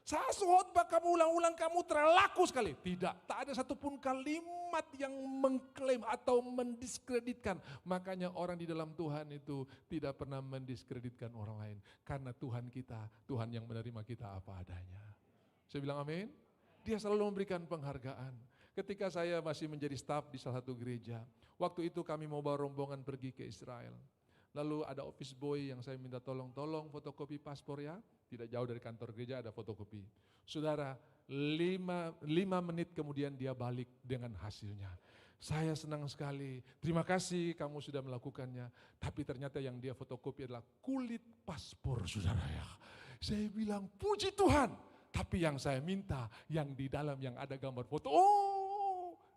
Saya khotbah kamu ulang-ulang, kamu terlaku sekali. Tidak, tak ada satupun kalimat yang mengklaim atau mendiskreditkan. Makanya orang di dalam Tuhan itu tidak pernah mendiskreditkan orang lain. Karena Tuhan kita, Tuhan yang menerima kita apa adanya. Saya bilang amin. Dia selalu memberikan penghargaan. Ketika saya masih menjadi staf di salah satu gereja, waktu itu kami mau bawa rombongan pergi ke Israel. Lalu ada office boy yang saya minta tolong fotokopi paspor ya. Tidak jauh dari kantor gereja ada fotokopi. Saudara, 5 menit kemudian dia balik dengan hasilnya. Saya senang sekali, terima kasih kamu sudah melakukannya. Tapi ternyata yang dia fotokopi adalah kulit paspor, saudara ya. Saya bilang, puji Tuhan. Tapi yang saya minta, yang di dalam yang ada gambar foto,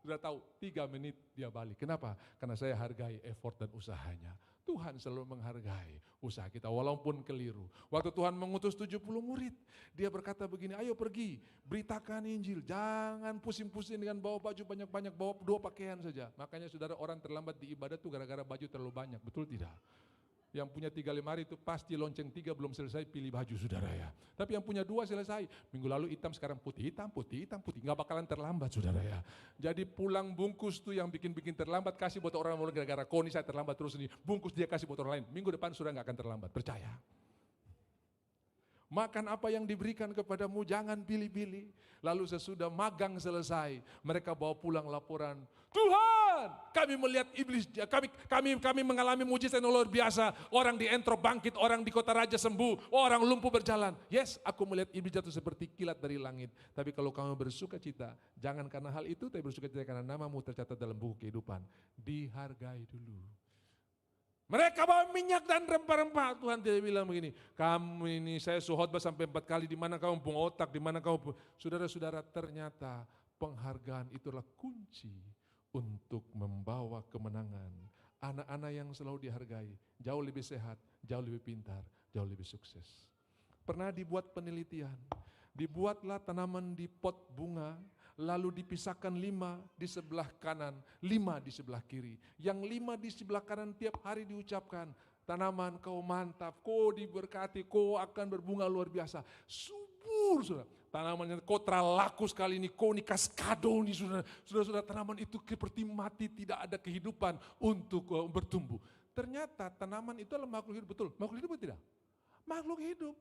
sudah tahu 3 menit dia balik. Kenapa? Karena saya hargai effort dan usahanya. Tuhan selalu menghargai usaha kita walaupun keliru. Waktu Tuhan mengutus 70 murid, dia berkata begini, ayo pergi, beritakan Injil, jangan pusing-pusing dengan bawa baju banyak-banyak, bawa 2 pakaian saja. Makanya saudara, orang terlambat di ibadah itu gara-gara baju terlalu banyak, betul tidak? Yang punya 3 lemari itu pasti lonceng 3 belum selesai pilih baju, saudara ya. Tapi yang punya 2 selesai. Minggu lalu hitam, sekarang putih, hitam, putih, hitam, putih. Nggak bakalan terlambat, saudara ya. Jadi pulang bungkus tuh yang bikin terlambat, kasih buat orang lain gara-gara koni saya terlambat terus ini. Bungkus dia kasih buat orang lain. Minggu depan sudah nggak akan terlambat, percaya. Makan apa yang diberikan kepadamu, jangan pilih-pilih. Lalu sesudah magang selesai, mereka bawa pulang laporan, Tuhan, kami melihat iblis, kami mengalami mujizat yang luar biasa. Orang di Entrop bangkit, orang di Kota Raja sembuh, orang lumpuh berjalan. Yes, aku melihat iblis jatuh seperti kilat dari langit. Tapi kalau kamu bersuka cita, jangan karena hal itu, tapi bersuka cita karena namamu tercatat dalam buku kehidupan. Dihargai dulu. Mereka bawa minyak dan rempah-rempah. Tuhan tidak bilang begini, kamu ini saya khotbah sampai 4 kali, di mana kamu pun otak, di mana kamu pun. Saudara-saudara, ternyata penghargaan itulah kunci untuk membawa kemenangan. Anak-anak yang selalu dihargai, jauh lebih sehat, jauh lebih pintar, jauh lebih sukses. Pernah dibuat penelitian, dibuatlah tanaman di pot bunga, lalu dipisahkan 5 di sebelah kanan, 5 di sebelah kiri. Yang 5 di sebelah kanan tiap hari diucapkan, tanaman kau mantap, kau diberkati, kau akan berbunga luar biasa. Subur, saudara. Tanamannya kau terlaku sekali ini, kau ini kaskado nih, saudara. Tanaman itu seperti mati, tidak ada kehidupan untuk bertumbuh. Ternyata tanaman itu adalah makhluk hidup, betul. Makhluk hidup atau tidak? Makhluk hidup.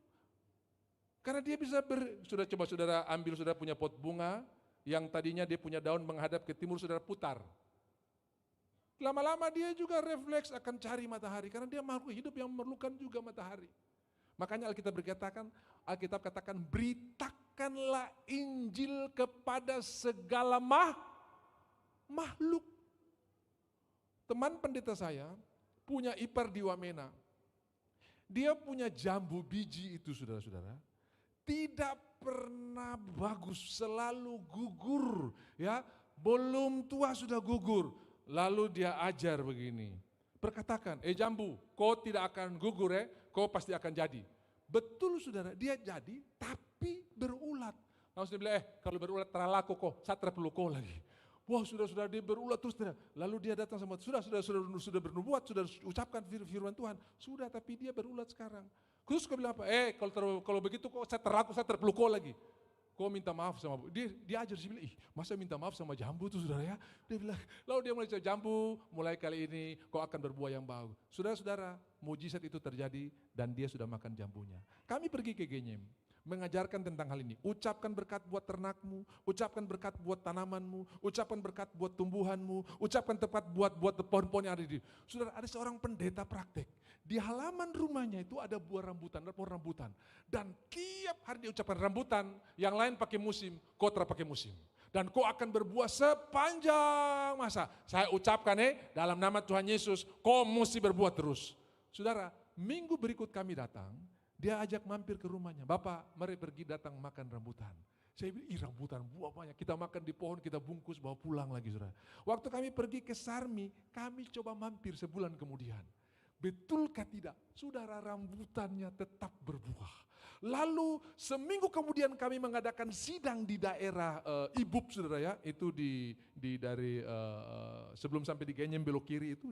Karena dia bisa sudah coba saudara ambil, saudara punya pot bunga, yang tadinya dia punya daun menghadap ke timur, saudara putar. Lama-lama dia juga refleks akan cari matahari, karena dia makhluk hidup yang memerlukan juga matahari. Makanya Alkitab katakan, beritakanlah Injil kepada segala makhluk. Teman pendeta saya punya ipar di Wamena. Dia punya jambu biji itu, saudara-saudara. Tidak pernah bagus, selalu gugur, ya. Belum tua sudah gugur. Lalu dia ajar begini, perkatakan, jambu, kau tidak akan gugur kau pasti akan jadi. Betul saudara, dia jadi tapi berulat. Lalu dia bilang, kalau berulat terlaku kok, saya perlu kau lagi. Wah sudah dia berulat terus. Lalu dia datang sama, sudah bernubuat, sudah ucapkan firman Tuhan. Sudah, tapi dia berulat sekarang. Terus kau bilang apa? Kalau begitu kok saya terpeluk kau lagi. Kau minta maaf sama dia ajar sih bilang, masa minta maaf sama jambu tuh saudara ya? Dia bilang, lalu dia mulai jambu, mulai kali ini kau akan berbuah yang bagus. Saudara-saudara, mujizat itu terjadi dan dia sudah makan jambunya. Kami pergi ke Genyem, mengajarkan tentang hal ini. Ucapkan berkat buat ternakmu, ucapkan berkat buat tanamanmu, ucapkan berkat buat tumbuhanmu, ucapkan berkat buat pohon-pohon yang ada di. Saudara, ada seorang pendeta praktek. Di halaman rumahnya itu ada buah rambutan, ada pohon rambutan. Dan tiap hari dia ucapkan rambutan, yang lain pakai musim, kau pakai musim. Dan kau akan berbuah sepanjang masa. Saya ucapkan dalam nama Tuhan Yesus, kau mesti berbuah terus. Saudara, minggu berikut kami datang, dia ajak mampir ke rumahnya. Bapak, mari pergi datang makan rambutan. Saya bilang, rambutan buah banyak. Kita makan di pohon, kita bungkus, bawa pulang lagi, saudara. Waktu kami pergi ke Sarmi, kami coba mampir sebulan kemudian. Betulkah tidak? Saudara, rambutannya tetap berbuah. Lalu seminggu kemudian kami mengadakan sidang di daerah Ibub, saudara ya. Itu dari sebelum sampai di Genyem belok kiri itu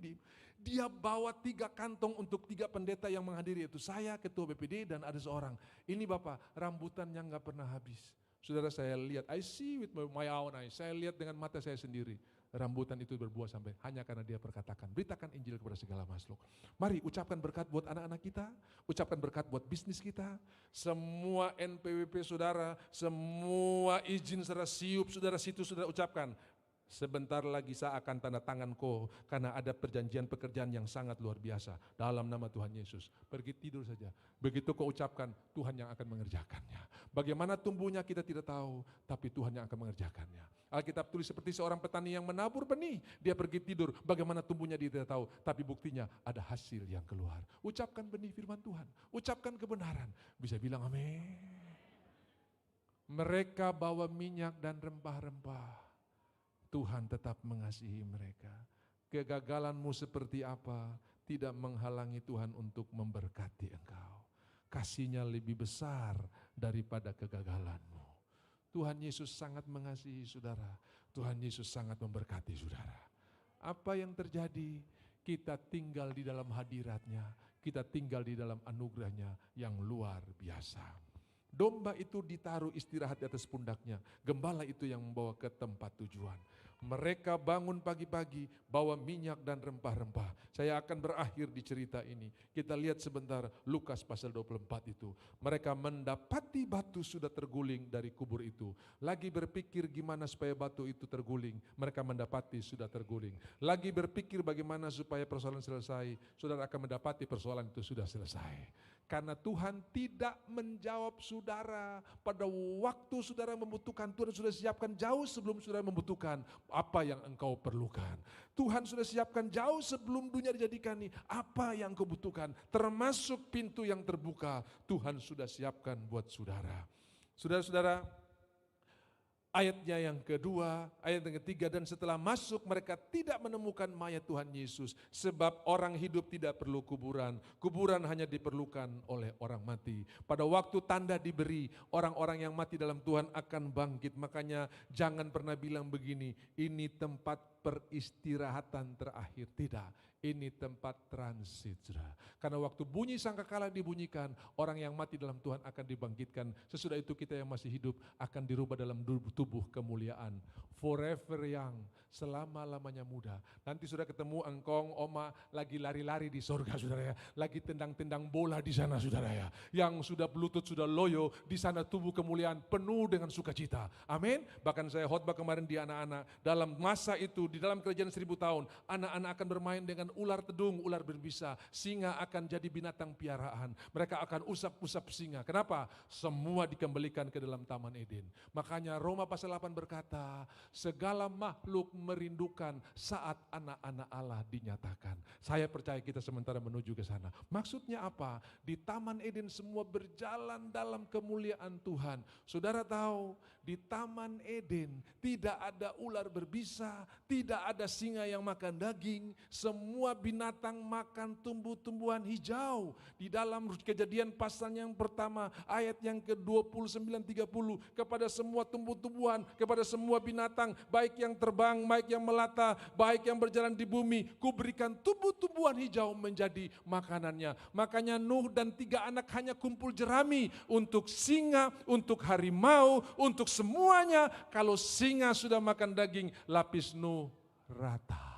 dia bawa 3 kantong untuk 3 pendeta yang menghadiri, itu saya, ketua BPD dan ada seorang. Ini Bapak, rambutannya nggak pernah habis. Saudara, saya lihat, I see with my own eyes, saya lihat dengan mata saya sendiri. Rambutan itu berbuah sampai hanya karena dia perkatakan, beritakan Injil kepada segala makhluk. Mari ucapkan berkat buat anak-anak kita, ucapkan berkat buat bisnis kita, semua NPWP saudara, semua izin saudara siup, saudara situ saudara ucapkan. Sebentar lagi saya akan tanda tangan kau karena ada perjanjian pekerjaan yang sangat luar biasa dalam nama Tuhan Yesus. Pergi tidur saja. Begitu kau ucapkan, Tuhan yang akan mengerjakannya. Bagaimana tumbuhnya kita tidak tahu, tapi Tuhan yang akan mengerjakannya. Alkitab tulis seperti seorang petani yang menabur benih, dia pergi tidur, bagaimana tumbuhnya dia tidak tahu, tapi buktinya ada hasil yang keluar. Ucapkan benih firman Tuhan, ucapkan kebenaran. Bisa bilang amin. Mereka bawa minyak dan rempah-rempah. Tuhan tetap mengasihi mereka. Kegagalanmu seperti apa tidak menghalangi Tuhan untuk memberkati engkau. Kasihnya lebih besar daripada kegagalanmu. Tuhan Yesus sangat mengasihi saudara. Tuhan Yesus sangat memberkati saudara. Apa yang terjadi? Kita tinggal di dalam hadiratnya. Kita tinggal di dalam anugerahnya yang luar biasa. Domba itu ditaruh istirahat di atas pundaknya. Gembala itu yang membawa ke tempat tujuan. Mereka bangun pagi-pagi, bawa minyak dan rempah-rempah. Saya akan berakhir di cerita ini. Kita lihat sebentar Lukas pasal 24 itu. Mereka mendapati batu sudah terguling dari kubur itu. Lagi berpikir gimana supaya batu itu terguling. Mereka mendapati sudah terguling. Lagi berpikir bagaimana supaya persoalan selesai. Saudara akan mendapati persoalan itu sudah selesai. Karena Tuhan tidak menjawab saudara pada waktu saudara membutuhkan. Tuhan sudah siapkan jauh sebelum saudara membutuhkan apa yang engkau perlukan. Tuhan sudah siapkan jauh sebelum dunia dijadikan ini apa yang kau butuhkan. Termasuk pintu yang terbuka Tuhan sudah siapkan buat saudara. Saudara-saudara, ayatnya yang kedua, ayat yang ketiga, dan setelah masuk mereka tidak menemukan mayat Tuhan Yesus. Sebab orang hidup tidak perlu kuburan, kuburan hanya diperlukan oleh orang mati. Pada waktu tanda diberi, orang-orang yang mati dalam Tuhan akan bangkit. Makanya jangan pernah bilang begini, ini tempat peristirahatan terakhir. Tidak, ini tempat transit. Karena waktu bunyi sangkakala dibunyikan, orang yang mati dalam Tuhan akan dibangkitkan. Sesudah itu kita yang masih hidup akan dirubah dalam tubuh kemuliaan. Forever young, selama-lamanya muda. Nanti sudah ketemu engkong, oma lagi lari-lari di sorga saudara ya. Lagi tendang-tendang bola di sana saudara ya. Yang sudah berlutut, sudah loyo, di sana tubuh kemuliaan penuh dengan sukacita. Amin. Bahkan saya khotbah kemarin di anak-anak. Dalam masa itu, di dalam kerajaan 1000 tahun, anak-anak akan bermain dengan ular tedung, ular berbisa. Singa akan jadi binatang piaraan. Mereka akan usap-usap singa. Kenapa? Semua dikembalikan ke dalam Taman Eden. Makanya Roma pasal 8 berkata, segala makhluk merindukan saat anak-anak Allah dinyatakan. Saya percaya kita sementara menuju ke sana. Maksudnya apa? Di Taman Eden semua berjalan dalam kemuliaan Tuhan. Saudara tahu, di Taman Eden tidak ada ular berbisa, tidak ada singa yang makan daging, semua binatang makan tumbuh-tumbuhan hijau. Di dalam Kejadian pasal yang pertama, ayat yang ke-29-30, kepada semua tumbuh-tumbuhan, kepada semua binatang, baik yang terbang, baik yang melata, baik yang berjalan di bumi, kuberikan tumbuh-tumbuhan hijau menjadi makanannya. Makanya Nuh dan 3 anak hanya kumpul jerami untuk singa, untuk harimau, untuk semuanya. Kalau singa sudah makan daging, lapis Nuh rata.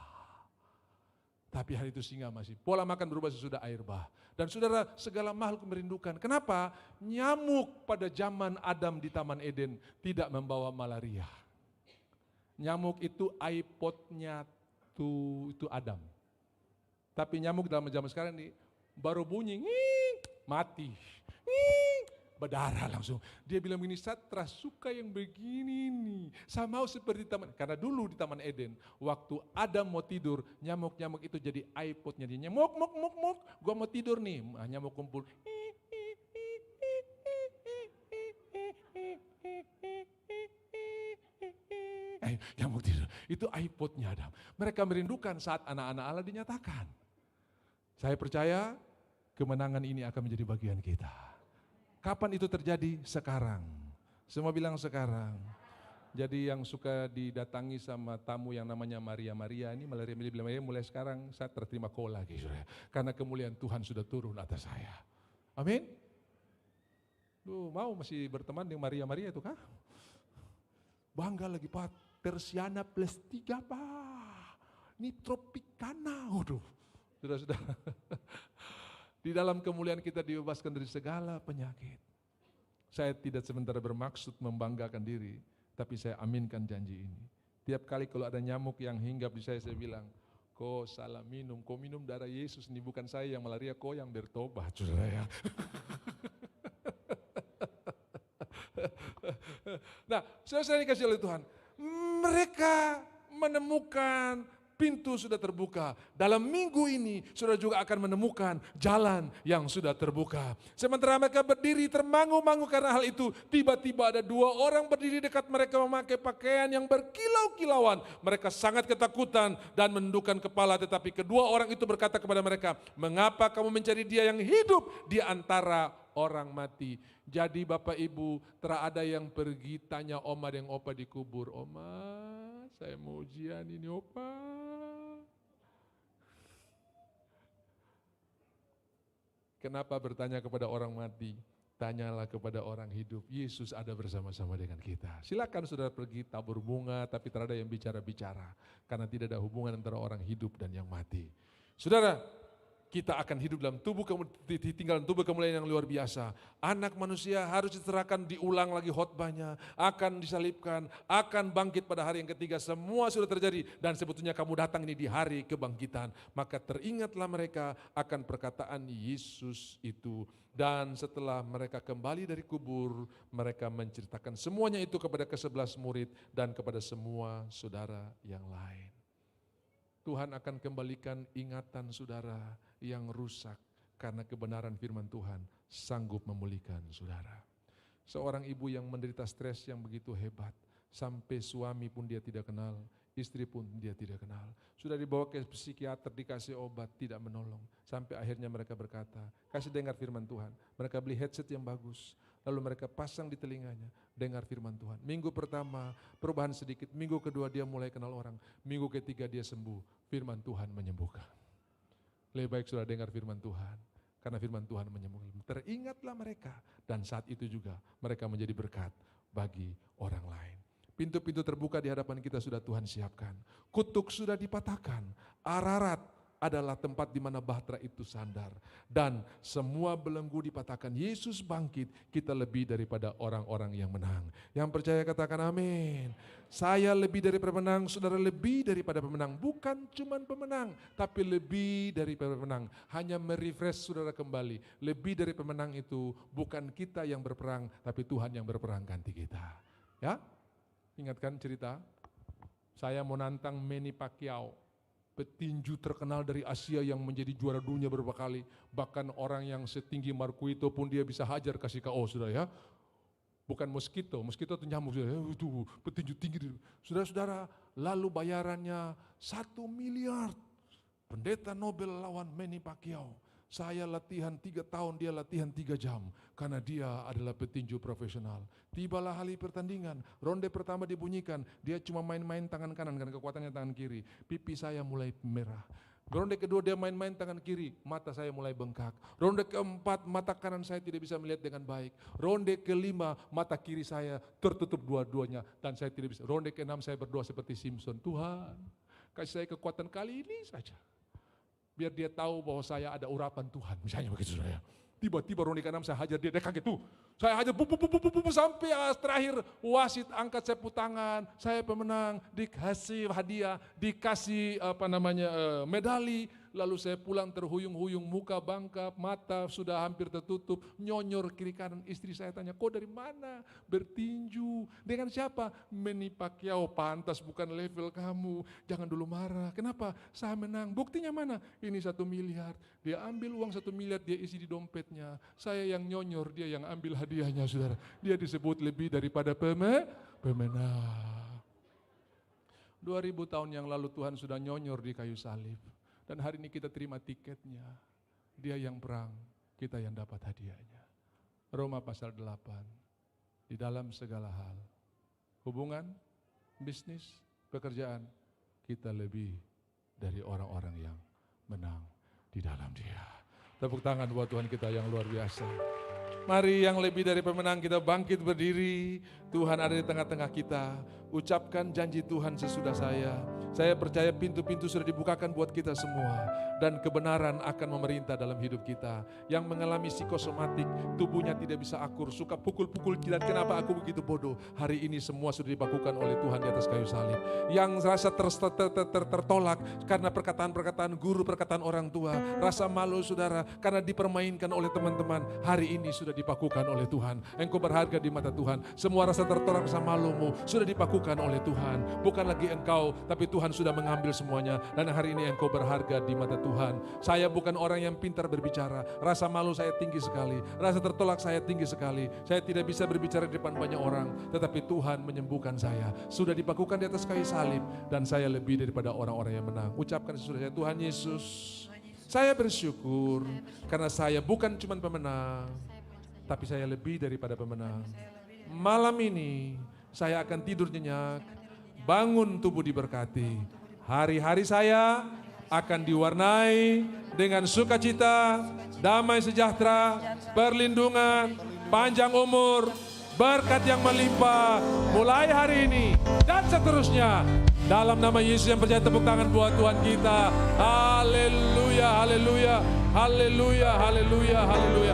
Tapi hari itu singa masih, pola makan berubah sesudah air bah. Dan saudara, segala makhluk merindukan. Kenapa? Nyamuk pada zaman Adam di Taman Eden tidak membawa malaria. Nyamuk itu iPod-nya itu Adam. Tapi nyamuk dalam zaman sekarang ini baru bunyi, mati. Berdarah langsung. Dia bilang begini, Satra suka yang begini nih. Saya mau seperti taman. Karena dulu di Taman Eden, waktu Adam mau tidur, nyamuk-nyamuk itu jadi iPod-nya dia. Nyamuk, gua mau tidur nih. Nyamuk kumpul. lain yang mau tidur. Itu iPod-nya Adam. Mereka merindukan saat anak-anak Allah dinyatakan. Saya percaya kemenangan ini akan menjadi bagian kita. Kapan itu terjadi? Sekarang. Semua bilang sekarang. Jadi yang suka didatangi sama tamu yang namanya Maria ini, Maria mulai sekarang saya terterima kau lagi. Karena kemuliaan Tuhan sudah turun atas saya. Amin. Lu mau masih berteman dengan Maria itu kah? Bangga lagi Pak, Persiana plus 3 Pak. Ini Tropicana. Waduh, sudah. Di dalam kemuliaan kita dibebaskan dari segala penyakit. Saya tidak sementara bermaksud membanggakan diri, tapi saya aminkan janji ini. Tiap kali kalau ada nyamuk yang hinggap di saya bilang, kau salah minum, kau minum darah Yesus, ini bukan saya yang malaria, kau yang bertobat, saudara ya. Nah, saya dikasih oleh Tuhan, mereka menemukan pintu sudah terbuka. Dalam minggu ini, saudara juga akan menemukan jalan yang sudah terbuka. Sementara mereka berdiri termangu-mangu karena hal itu, tiba-tiba ada 2 orang berdiri dekat mereka memakai pakaian yang berkilau-kilauan. Mereka sangat ketakutan dan menundukkan kepala, tetapi kedua orang itu berkata kepada mereka, mengapa kamu mencari dia yang hidup di antara orang mati? Jadi Bapak Ibu, terada yang pergi tanya oma dan opa di kubur, oma saya mau ujian ini opa. Kenapa bertanya kepada orang mati? Tanyalah kepada orang hidup. Yesus ada bersama-sama dengan kita. Silakan saudara pergi tabur bunga, tapi tidak ada yang bicara-bicara. Karena tidak ada hubungan antara orang hidup dan yang mati. Saudara, kita akan hidup dalam ditinggal tubuh kemuliaan yang luar biasa. Anak manusia harus diserahkan, diulang lagi khotbahnya, akan disalibkan, akan bangkit pada hari yang ketiga. Semua sudah terjadi dan sebetulnya kamu datang ini di hari kebangkitan. Maka teringatlah mereka akan perkataan Yesus itu. Dan setelah mereka kembali dari kubur, mereka menceritakan semuanya itu kepada ke-11 murid dan kepada semua saudara yang lain. Tuhan akan kembalikan ingatan saudara yang rusak karena kebenaran firman Tuhan sanggup memulihkan saudara. Seorang ibu yang menderita stres yang begitu hebat, sampai suami pun dia tidak kenal, istri pun dia tidak kenal. Sudah dibawa ke psikiater, dikasih obat, tidak menolong. Sampai akhirnya mereka berkata, kasih dengar firman Tuhan. Mereka beli headset yang bagus, lalu mereka pasang di telinganya, dengar firman Tuhan. Minggu pertama perubahan sedikit, minggu kedua dia mulai kenal orang, minggu ketiga dia sembuh, firman Tuhan menyembuhkan. Lebih baik sudah dengar firman Tuhan, karena firman Tuhan menyembuhkan. Teringatlah mereka, dan saat itu juga mereka menjadi berkat bagi orang lain. Pintu-pintu terbuka di hadapan kita sudah Tuhan siapkan. Kutuk sudah dipatahkan, Ararat adalah tempat di mana bahtera itu sandar. Dan semua belenggu dipatahkan, Yesus bangkit, kita lebih daripada orang-orang yang menang. Yang percaya katakan amin. Saya lebih dari pemenang, saudara lebih daripada pemenang. Bukan cuma pemenang, tapi lebih dari pemenang. Hanya merefresh saudara kembali. Lebih dari pemenang itu bukan kita yang berperang, tapi Tuhan yang berperang ganti kita. Ya, ingatkan cerita, saya mau nantang Manny Pacquiao, petinju terkenal dari Asia yang menjadi juara dunia beberapa kali. Bahkan orang yang setinggi Marquito pun dia bisa hajar kasih KO, sudah ya. Bukan mosquito itu nyamuk, itu petinju tinggi. Saudara-saudara, lalu bayarannya 1 miliar. Pendeta Nobel lawan Manny Pacquiao. Saya latihan 3 tahun, dia latihan 3 jam. Karena dia adalah petinju profesional. Tibalah hari pertandingan, ronde pertama dibunyikan. Dia cuma main-main tangan kanan, karena kekuatannya tangan kiri. Pipi saya mulai merah. Ronde kedua dia main-main tangan kiri, mata saya mulai bengkak. Ronde keempat, mata kanan saya tidak bisa melihat dengan baik. Ronde kelima, mata kiri saya tertutup dua-duanya dan saya tidak bisa. Ronde keenam saya berdoa seperti Simpson, Tuhan kasih saya kekuatan kali ini saja. Biar dia tahu bahwa saya ada urapan Tuhan, misalnya begitu saudara. Tiba-tiba ronde ke-6 saya hajar dia kaget tuh. Saya hajar sampai terakhir wasit angkat sapu tangan, saya pemenang, dikasih hadiah, dikasih medali. Lalu saya pulang terhuyung-huyung, muka bangkap, mata sudah hampir tertutup, nyonyor kiri kanan. Istri saya tanya, kau dari mana? Bertinju. Dengan siapa? Manny Pacquiao. Pantas bukan level kamu. Jangan dulu marah. Kenapa? Saya menang. Buktinya mana? Ini 1 miliar. Dia ambil uang 1 miliar, dia isi di dompetnya. Saya yang nyonyor, dia yang ambil hadiahnya, saudara. Dia disebut lebih daripada pemenang. 2000 tahun yang lalu Tuhan sudah nyonyor di kayu salib. Dan hari ini kita terima tiketnya. Dia yang perang, kita yang dapat hadiahnya. Roma pasal 8. Di dalam segala hal, hubungan, bisnis, pekerjaan, kita lebih dari orang-orang yang menang di dalam Dia. Tepuk tangan buat Tuhan kita yang luar biasa. Mari yang lebih dari pemenang kita bangkit berdiri. Tuhan ada di tengah-tengah kita. Ucapkan janji Tuhan sesudah saya. Saya percaya pintu-pintu sudah dibukakan buat kita semua. Dan kebenaran akan memerintah dalam hidup kita. Yang mengalami psikosomatik, tubuhnya tidak bisa akur, suka pukul-pukul kita. Kenapa aku begitu bodoh? Hari ini semua sudah dibakukan oleh Tuhan di atas kayu salib. Yang rasa tertolak karena perkataan-perkataan guru, perkataan orang tua. Rasa malu saudara karena dipermainkan oleh teman-teman. Hari ini sudah dipakukan oleh Tuhan. Engkau berharga di mata Tuhan. Semua rasa tertolak, rasa malumu sudah dipakukan oleh Tuhan. Bukan lagi engkau, tapi Tuhan sudah mengambil semuanya. Dan hari ini engkau berharga di mata Tuhan. Saya bukan orang yang pintar berbicara. Rasa malu saya tinggi sekali. Rasa tertolak saya tinggi sekali. Saya tidak bisa berbicara di depan banyak orang. Tetapi Tuhan menyembuhkan saya. Sudah dipakukan di atas kayu salib. Dan saya lebih daripada orang-orang yang menang. Ucapkan sesudah saya, Tuhan Yesus, saya bersyukur karena saya bukan cuma pemenang, tapi saya lebih daripada pemenang. Malam ini saya akan tidur nyenyak, bangun tubuh diberkati. Hari-hari saya akan diwarnai dengan sukacita, damai sejahtera, perlindungan, panjang umur, berkat yang melimpah mulai hari ini dan seterusnya. Dalam nama Yesus yang percaya, tepuk tangan buat Tuhan kita. Haleluya, haleluya, haleluya, haleluya, haleluya.